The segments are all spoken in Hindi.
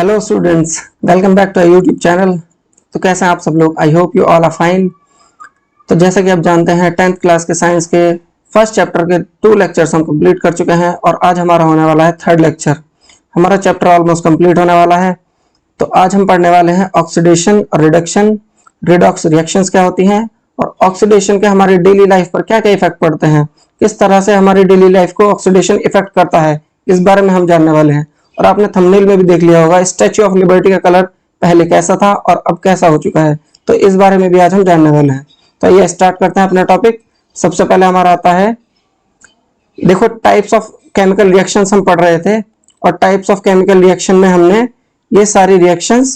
Hello students, welcome back to YouTube channel. तो कैसे हैं आप सब लोग? I hope you all are fine. तो जैसा कि आप जानते हैं 10th क्लास के साइंस के फर्स्ट चैप्टर के 2 लेक्चर्स हम कंप्लीट कर चुके हैं और आज हमारा होने वाला है थर्ड लेक्चर। हमारा चैप्टर ऑलमोस्ट कंप्लीट होने वाला है। तो आज हम पढ़ने वाले हैं ऑक्सीडेशन और रिडक्शन, रिडॉक्स रिएक्शंस क्या होती हैं और ऑक्सीडेशन के हमारी डेली लाइफ पर क्या क्या इफेक्ट पड़ते हैं, किस तरह से हमारी डेली लाइफ को ऑक्सीडेशन इफेक्ट करता है, इस बारे में हम जानने वाले हैं। और आपने थंबनेल में भी देख लिया होगा स्टैच्यू ऑफ लिबर्टी का कलर पहले कैसा था और अब कैसा हो चुका है, तो इस बारे में भी आज हम जानने वाले हैं। तो ये स्टार्ट करते हैं अपना टॉपिक। सबसे पहले हमारा आता है, देखो टाइप्स ऑफ केमिकल रिएक्शंस हम पढ़ रहे थे और टाइप्स ऑफ केमिकल रिएक्शन में हमने ये सारी रिएक्शंस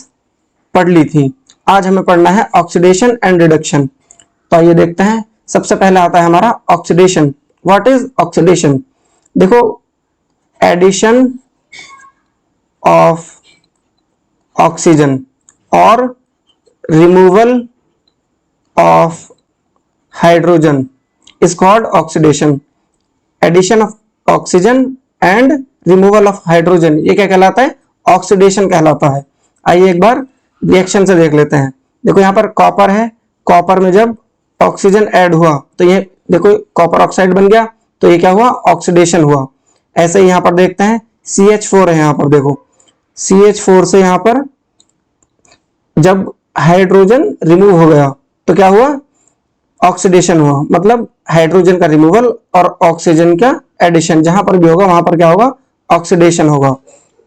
पढ़ ली थी। आज हमें पढ़ना है ऑक्सीडेशन एंड रिडक्शन। तो आइए देखते हैं। सबसे पहले आता है हमारा ऑक्सीडेशन। What is oxidation? देखो, एडिशन ऑफ ऑक्सीजन और removal of hydrogen is called oxidation. Addition of oxygen and removal of hydrogen, ये क्या कहलाता है? ऑक्सीडेशन कहलाता है। आइए एक बार रिएक्शन से देख लेते हैं। देखो यहाँ पर कॉपर है, कॉपर में जब ऑक्सीजन ऐड हुआ तो ये देखो कॉपर ऑक्साइड बन गया, तो ये क्या हुआ? ऑक्सीडेशन हुआ। ऐसे ही यहाँ पर देखते हैं CH4 है, यहाँ पर देखो CH4 से यहाँ पर जब हाइड्रोजन रिमूव हो गया तो क्या हुआ? ऑक्सीडेशन हुआ। मतलब हाइड्रोजन का रिमूवल और ऑक्सीजन का एडिशन, जहां पर भी होगा वहां पर क्या होगा? ऑक्सीडेशन होगा।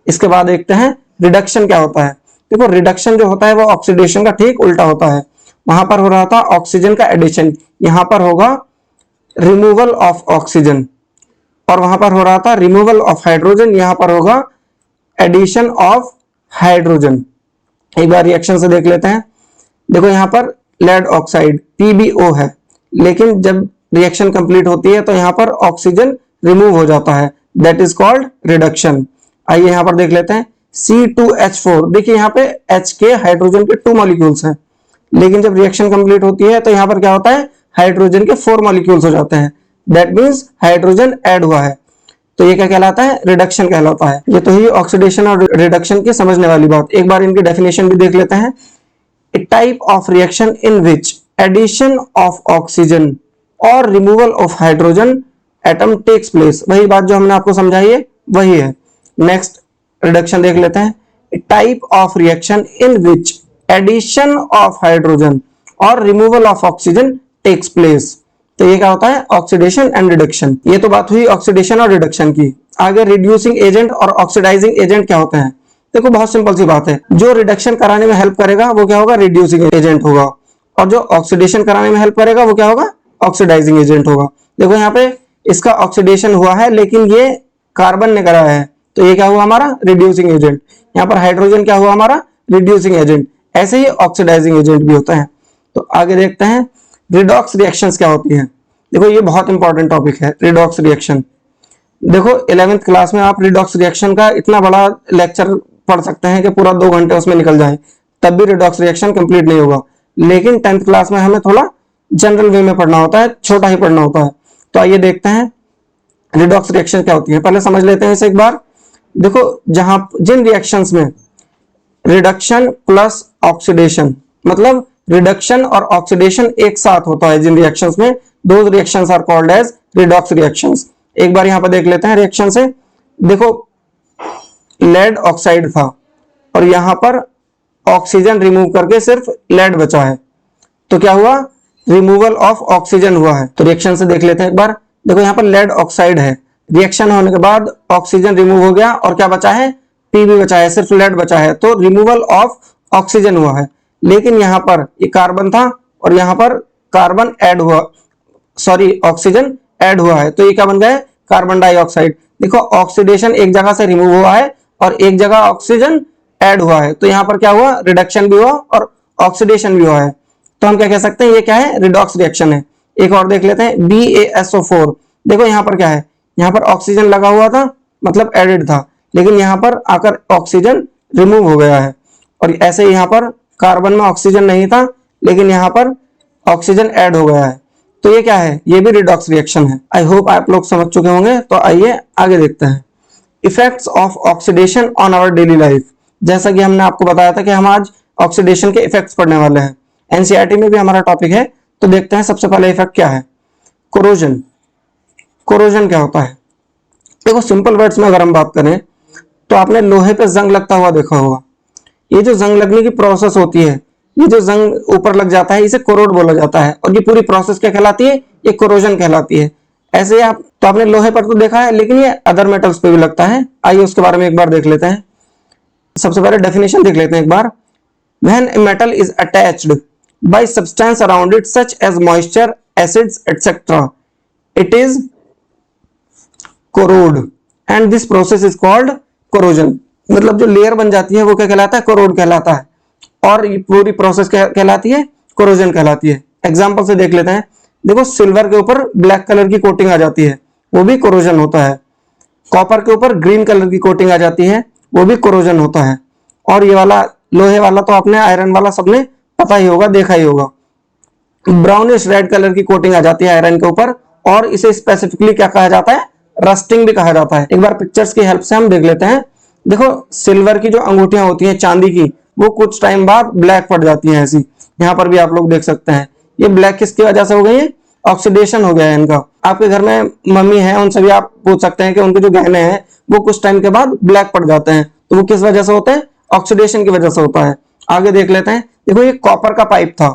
इसके बाद देखते हैं रिडक्शन क्या होता है। देखो रिडक्शन जो होता है वो ऑक्सीडेशन का ठीक उल्टा होता है। वहां पर हो रहा था ऑक्सीजन का एडिशन, यहां पर होगा रिमूवल ऑफ ऑक्सीजन, और वहां पर हो रहा था रिमूवल ऑफ हाइड्रोजन, यहां पर होगा एडिशन ऑफ हाइड्रोजन। एक बार रिएक्शन से देख लेते हैं। देखो यहाँ पर लेड ऑक्साइड PbO है, लेकिन जब रिएक्शन कंप्लीट होती है तो यहाँ पर ऑक्सीजन रिमूव हो जाता है, दैट इज कॉल्ड रिडक्शन। आइए यहाँ पर देख लेते हैं C2H4। देखिए यहाँ पे H के हाइड्रोजन के 2 मॉलिक्यूल्स हैं, लेकिन जब रिएक्शन कंप्लीट होती है तो यहाँ पर क्या होता है? हाइड्रोजन के 4 मॉलिक्यूल्स हो जाते हैं, दैट मीन्स हाइड्रोजन ऐड हुआ है। तो ये क्या कहलाता है? रिडक्शन कहलाता है। ये तो ही ऑक्सीडेशन और रिडक्शन की समझने वाली बात। एक बार इनकी डेफिनेशन भी देख लेते हैं। A type of reaction in which addition of oxygen और removal of hydrogen atom takes place. वही बात जो हमने आपको समझाई है वही है। नेक्स्ट रिडक्शन देख लेते हैं। A type of reaction in which addition of hydrogen और removal of oxygen takes place. तो ये क्या होता है? Oxidation and reduction. ये तो बात हुई ऑक्सीडेशन और रिडक्शन की। आगे रिड्यूसिंग एजेंट और ऑक्सीडाइजिंग एजेंट क्या होते हैं? देखो बहुत सिंपल सी बात है, जो रिडक्शन कराने में हेल्प करेगा वो क्या होगा? रिड्यूसिंग एजेंट होगा, और जो ऑक्सीडेशन कराने में हेल्प करेगा वो क्या होगा? ऑक्सीडाइजिंग एजेंट होगा। देखो यहाँ पे इसका ऑक्सीडेशन हुआ है लेकिन ये कार्बन ने कराया है, तो ये क्या हुआ? हमारा रिड्यूसिंग एजेंट। यहाँ पर हाइड्रोजन क्या हुआ? हमारा रिड्यूसिंग एजेंट। ऐसे ही ऑक्सीडाइजिंग एजेंट भी होता है। तो आगे देखते हैं रिडॉक्स रिएक्शंस क्या होती हैं। देखो ये बहुत इंपॉर्टेंट टॉपिक है, रिडॉक्स रिएक्शन। देखो 11th क्लास में आप रिडॉक्स रिएक्शन का इतना बड़ा लेक्चर पढ़ सकते हैं कि पूरा 2 घंटे उसमें निकल जाए, तब भी रिडॉक्स रिएक्शन कंप्लीट नहीं होगा। लेकिन 10th क्लास में हमें थोड़ा जनरल वे में पढ़ना होता है, छोटा ही पढ़ना होता है। तो आइए देखते हैं रिडॉक्स रिएक्शन क्या होती है। पहले समझ लेते हैं इसे एक बार। देखो जहां जिन रिएक्शंस में रिडक्शन प्लस ऑक्सीडेशन, मतलब रिडक्शन और ऑक्सीडेशन एक साथ होता है, जिन रिएक्शंस में those reactions are called as redox reactions. एक बार यहां पर देख लेते हैं रिएक्शन से। देखो लेड ऑक्साइड था और यहां पर ऑक्सीजन रिमूव करके सिर्फ लेड बचा है, तो क्या हुआ? रिमूवल ऑफ ऑक्सीजन हुआ है। तो रिएक्शन से देख लेते हैं एक बार। देखो यहाँ पर लेड ऑक्साइड है, रिएक्शन होने के बाद ऑक्सीजन रिमूव हो गया और क्या बचा है? Pb बचा है, सिर्फ लेड बचा है, तो रिमूवल ऑफ ऑक्सीजन हुआ है। लेकिन यहाँ पर ये कार्बन था और यहाँ पर कार्बन ऐड हुआ, सॉरी ऑक्सीजन ऐड हुआ है, तो ये क्या बन गया? Carbon dioxide. देखो ऑक्सीडेशन एक जगह से रिमूव हुआ है और एक जगह ऑक्सीजन ऐड हुआ है, तो यहाँ पर क्या हुआ? रिडक्शन भी हुआ और ऑक्सीडेशन भी हुआ है। तो हम क्या कह सकते हैं? ये क्या है? रिडॉक्स रिएक्शन है। एक और देख लेते हैं BaSO4। देखो यहाँ पर क्या है? यहाँ पर ऑक्सीजन लगा हुआ था, मतलब एडेड था, लेकिन यहाँ पर आकर ऑक्सीजन रिमूव हो गया है। और ऐसे यहाँ पर कार्बन में ऑक्सीजन नहीं था, लेकिन यहाँ पर ऑक्सीजन ऐड हो गया है, तो ये क्या है? ये भी रिडॉक्स रिएक्शन है। आई होप आप लोग समझ चुके होंगे। तो आइए आगे देखते हैं effects of oxidation on our daily life. जैसा कि हमने आपको बताया था कि हम आज ऑक्सीडेशन के इफेक्ट्स पढ़ने वाले हैं, एनसीईआरटी में भी हमारा टॉपिक है। तो देखते हैं सबसे पहले इफेक्ट क्या है, कोरोजन। कोरोजन क्या होता है? देखो सिंपल वर्ड्स में अगर हम बात करें तो आपने लोहे पे जंग लगता हुआ देखा होगा। ये जो जंग लगने की प्रोसेस होती है, ये जो जंग ऊपर लग जाता है, इसे कोरोड बोला जाता है, और ये पूरी प्रोसेस क्या कहलाती है? ये कोरोजन कहलाती है। ऐसे आप तो आपने लोहे पर तो देखा है, लेकिन ये अदर मेटल्स पे भी लगता है। आइए उसके बारे में एक बार देख लेते हैं। सबसे पहले डेफिनेशन देख लेते हैं एक बार। When a metal is attached by substance around it such as moisture, acids, etc., it is corrode and this process is called corrosion। मतलब जो लेयर बन जाती है वो क्या कहलाता है? कोरोड कहलाता है, और ये पूरी प्रोसेस क्या कहलाती है? कोरोजन कहलाती है। एग्जांपल से देख लेते हैं। देखो सिल्वर के ऊपर ब्लैक कलर की कोटिंग आ जाती है, वो भी कोरोजन होता है। कॉपर के ऊपर ग्रीन कलर की कोटिंग आ जाती है, वो भी कोरोजन होता है। और ये वाला लोहे वाला तो आपने आयरन वाला सबने पता ही होगा, देखा ही होगा। ब्राउनिश रेड कलर की कोटिंग आ जाती है आयरन के ऊपर, और इसे स्पेसिफिकली क्या कहा जाता है? रस्टिंग भी कहा जाता है। एक बार पिक्चर्स की हेल्प से हम देख लेते हैं। देखो सिल्वर की जो अंगूठियां होती हैं चांदी की, वो कुछ टाइम बाद ब्लैक पड़ जाती हैं ऐसी। यहाँ पर भी आप लोग देख सकते हैं। ये ब्लैक किसकी वजह से हो गई है? ऑक्सीडेशन हो गया है इनका। आपके घर में मम्मी है, उनसे भी आप पूछ सकते हैं कि उनके जो गहने हैं वो कुछ टाइम के बाद ब्लैक पड़ जाते हैं, तो वो किस वजह से होते हैं? ऑक्सीडेशन की वजह से होता है। आगे देख लेते हैं। देखो ये कॉपर का पाइप था,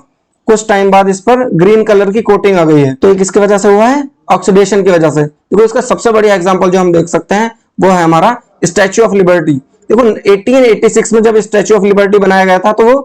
कुछ टाइम बाद इस पर ग्रीन कलर की कोटिंग आ गई है, तो ये किसकी वजह से हुआ है? ऑक्सीडेशन की वजह से। देखो इसका सबसे बढ़िया एग्जांपल जो हम देख सकते हैं वो है हमारा स्टैच्यू ऑफ लिबर्टी। देखो 1886 में जब स्टैच्यू ऑफ लिबर्टी बनाया गया था तो वो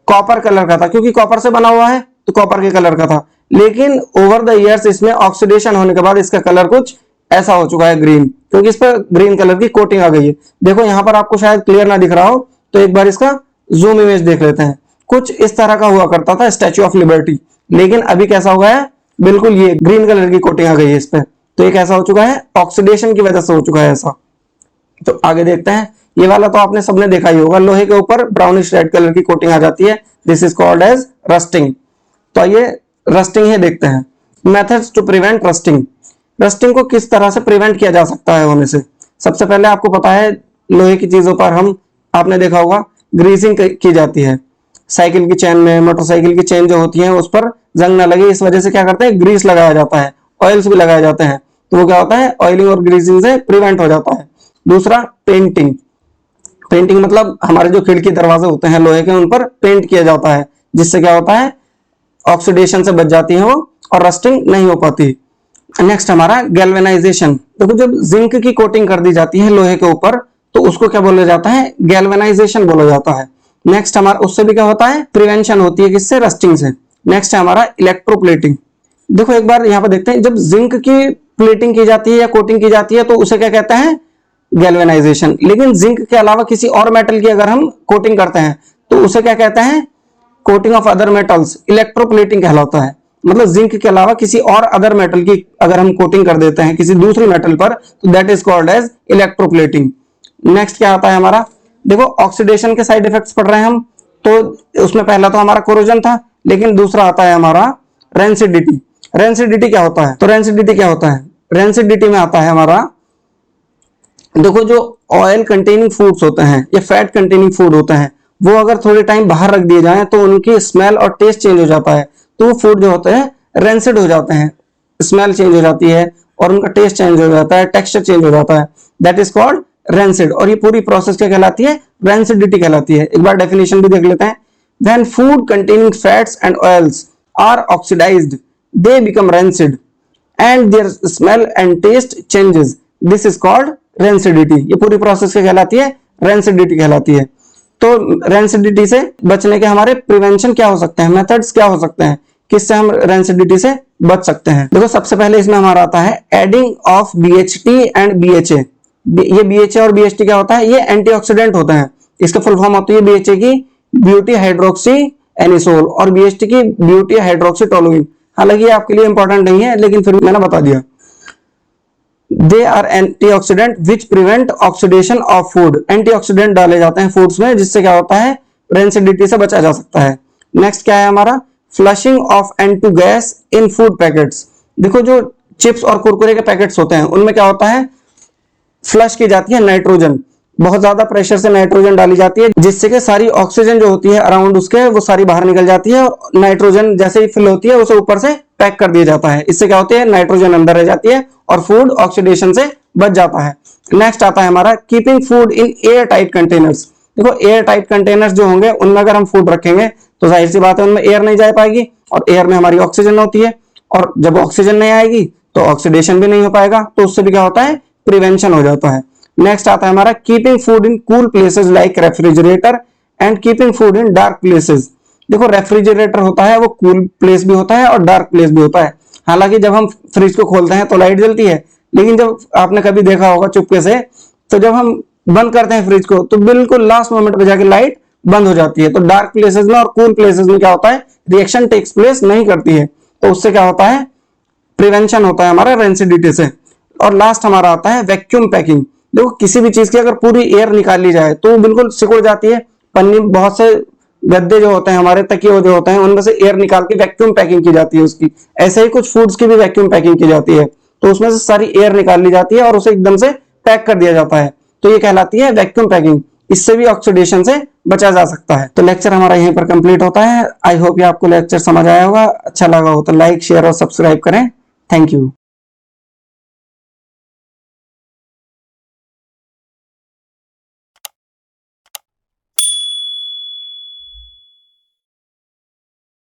कॉपर कलर का था, क्योंकि कॉपर से बना हुआ है तो कॉपर के कलर का था। लेकिन ओवर द इयर्स इसमें ऑक्सीडेशन होने के बाद इसका कलर कुछ ऐसा हो चुका है ग्रीन, क्योंकि इस पर ग्रीन कलर की कोटिंग आ गई है। देखो यहाँ पर आपको शायद क्लियर ना दिख रहा हो, तो एक बार इसका जूम इमेज देख लेते हैं। कुछ इस तरह का हुआ करता था स्टैच्यू ऑफ लिबर्टी, लेकिन अभी कैसा हो गया है? बिल्कुल ये ग्रीन कलर की कोटिंग आ गई है इस पे। तो ये कैसा हो चुका है? ऑक्सीडेशन की वजह से हो चुका है ऐसा। तो आगे देखते हैं। ये वाला तो आपने सबने देखा ही होगा, लोहे के ऊपर ब्राउनिश रेड कलर की कोटिंग आ जाती है। This is called as rusting. तो ये रस्टिंग है, देखते हैं methods to prevent rusting. Rusting को किस तरह से प्रिवेंट किया जा सकता है होने से? सबसे पहले आपको पता है लोहे की चीजों पर आपने देखा होगा ग्रीसिंग की जाती है। साइकिल की चेन में, मोटरसाइकिल की चेन जो होती है उस पर जंग ना लगे इस वजह से क्या करते हैं? ग्रीस लगाया जाता है, ऑयल्स भी लगाए जाते हैं, तो वो क्या होता है? ऑयलिंग और ग्रीसिंग से प्रिवेंट हो जाता है। दूसरा पेंटिंग। पेंटिंग मतलब हमारे जो खिड़की दरवाजे होते हैं लोहे के, उन पर पेंट किया जाता है, जिससे क्या होता है? ऑक्सीडेशन से बच जाती है वो, और रस्टिंग नहीं हो पाती। नेक्स्ट हमारा गैल्वेनाइजेशन। देखो जब जिंक की कोटिंग कर दी जाती है लोहे के ऊपर तो उसको क्या बोला जाता है? गैल्वेनाइजेशन बोला जाता है। नेक्स्ट हमारा उससे भी क्या होता है? प्रिवेंशन होती है, किससे? रस्टिंग से। नेक्स्ट है हमारा इलेक्ट्रोप्लेटिंग। देखो एक बार यहाँ पर देखते हैं, जब जिंक की प्लेटिंग की जाती है या कोटिंग की जाती है तो उसे क्या कहते हैं? गैल्वेनाइजेशन। लेकिन जिंक के अलावा किसी और मेटल की अगर हम कोटिंग करते हैं तो उसे क्या कहते हैं? Coating of other metals, electroplating कहलाता है। मतलब जिंक के अलावा किसी और अदर मेटल की अगर हम कोटिंग कर देते हैं किसी दूसरी मेटल पर तो that is called as electroplating. Next क्या आता है हमारा? देखो ऑक्सीडेशन के साइड इफेक्ट्स पढ़ रहे हैं हम, तो उसमें पहला तो हमारा कोरोजन था, लेकिन दूसरा आता है हमारा रेंसिडिटी। रेंसिडिटी क्या होता है? तो रेंसिडिटी क्या होता है? रेंसिडिटी में आता है हमारा, देखो जो ऑयल कंटेनिंग फूड्स होते हैं या फैट कंटेनिंग फूड होते हैं वो अगर थोड़े टाइम बाहर रख दिए जाएं तो उनकी स्मेल और टेस्ट चेंज हो जाता है, तो वो फूड जो होते हैं रेंसिड हो जाते हैं, स्मेल चेंज हो जाती है और उनका टेस्ट चेंज हो जाता है, टेक्सचर चेंज हो जाता है। That is called rancid. और ये पूरी प्रोसेस क्या कहलाती है? रेंसिडिटी कहलाती है। एक बार डेफिनेशन भी देख लेते हैं। When food containing fats and oils are oxidized, they become rancid and their smell and taste changes. This is called rancidity। ये पूरी प्रोसेस क्या कहलाती है? रेंसिडिटी कहलाती है। तो रेंसिडिटी से बचने के हमारे प्रिवेंशन क्या हो सकते हैं? मेथड्स क्या हो सकते हैं? किससे हम रेंसिडिटी से बच सकते हैं? देखो सबसे पहले इसमें हमारा आता है adding of BHT and BHA। ये BHA और BHT क्या होता है? ये एंटीऑक्सीडेंट होते हैं। इसका फुल फॉर्म होती है BHA की ब्यूटी हाइड्रोक्सी एनिसोल और BHT की ब्यूटी हाइड्रोक्सी टोलुइन। हालांकि ये आपके लिए इंपॉर्टेंट नहीं है, लेकिन फिर मैंने बता दिया। They are antioxidant which prevent oxidation of food. Antioxidant डाले जाते हैं फूड्स में, जिससे क्या होता है? रेंसिडिटी से बचा जा सकता है। नेक्स्ट क्या है हमारा? Flushing of N2 gas in food packets. देखो जो चिप्स और कुरकुरे के पैकेट्स होते हैं उनमें क्या होता है? फ्लश की जाती है नाइट्रोजन। बहुत ज्यादा प्रेशर से नाइट्रोजन डाली जाती है, जिससे कि सारी ऑक्सीजन जो होती है अराउंड उसके वो सारी बाहर निकल जाती है, और नाइट्रोजन जैसे ही फिल होती है उसे ऊपर से पैक कर दिया जाता है। इससे क्या होती है, नाइट्रोजन अंदर रह जाती है और फूड ऑक्सीडेशन से बच जाता है। नेक्स्ट आता है हमारा keeping food in air tight containers. देखो एयर टाइट कंटेनर्स जो होंगे उनमें अगर हम फूड रखेंगे तो जाहिर सी बात है उनमें एयर नहीं जा पाएगी, और एयर में हमारी ऑक्सीजन होती है, और जब ऑक्सीजन नहीं आएगी तो ऑक्सीडेशन भी नहीं हो पाएगा, तो उससे भी क्या होता है, प्रिवेंशन हो जाता है। नेक्स्ट आता है हमारा keeping food in cool places like refrigerator and keeping food in dark places. देखो रेफ्रिजरेटर होता है वो कूल प्लेस भी होता है और डार्क प्लेस भी होता है। हालांकि जब हम फ्रिज को खोलते हैं तो लाइट जलती है, लेकिन जब आपने कभी देखा होगा चुपके से, तो जब हम बंद करते हैं फ्रिज को तो बिल्कुल लास्ट मोमेंट पे जाके लाइट बंद हो जाती है। तो डार्क प्लेसेस में और कूल प्लेसेस में क्या होता है, रिएक्शन टेक्स प्लेस नहीं करती है, तो उससे क्या होता है, प्रिवेंशन होता है हमारा रेंसिडिटी से। और लास्ट हमारा आता है वैक्यूम पैकिंग। देखो किसी भी चीज की अगर पूरी एयर निकाल ली जाए तो बिल्कुल सिकुड़ जाती है। पन्नी, बहुत से गद्दे जो होते हैं हमारे, तकिए जो होते हैं, उनमें से एयर निकाल के वैक्यूम पैकिंग की जाती है उसकी। ऐसे ही कुछ फूड्स की भी वैक्यूम पैकिंग की जाती है, तो उसमें से सारी एयर निकाल ली जाती है और उसे एकदम से पैक कर दिया जाता है, तो ये कहलाती है वैक्यूम पैकिंग। इससे भी ऑक्सीडेशन से बचा जा सकता है। तो लेक्चर हमारा यहीं पर कंप्लीट होता है। आई होप ये आपको लेक्चर समझ आया होगा। अच्छा लगा हो तो लाइक, शेयर और सब्सक्राइब करें। Thank you.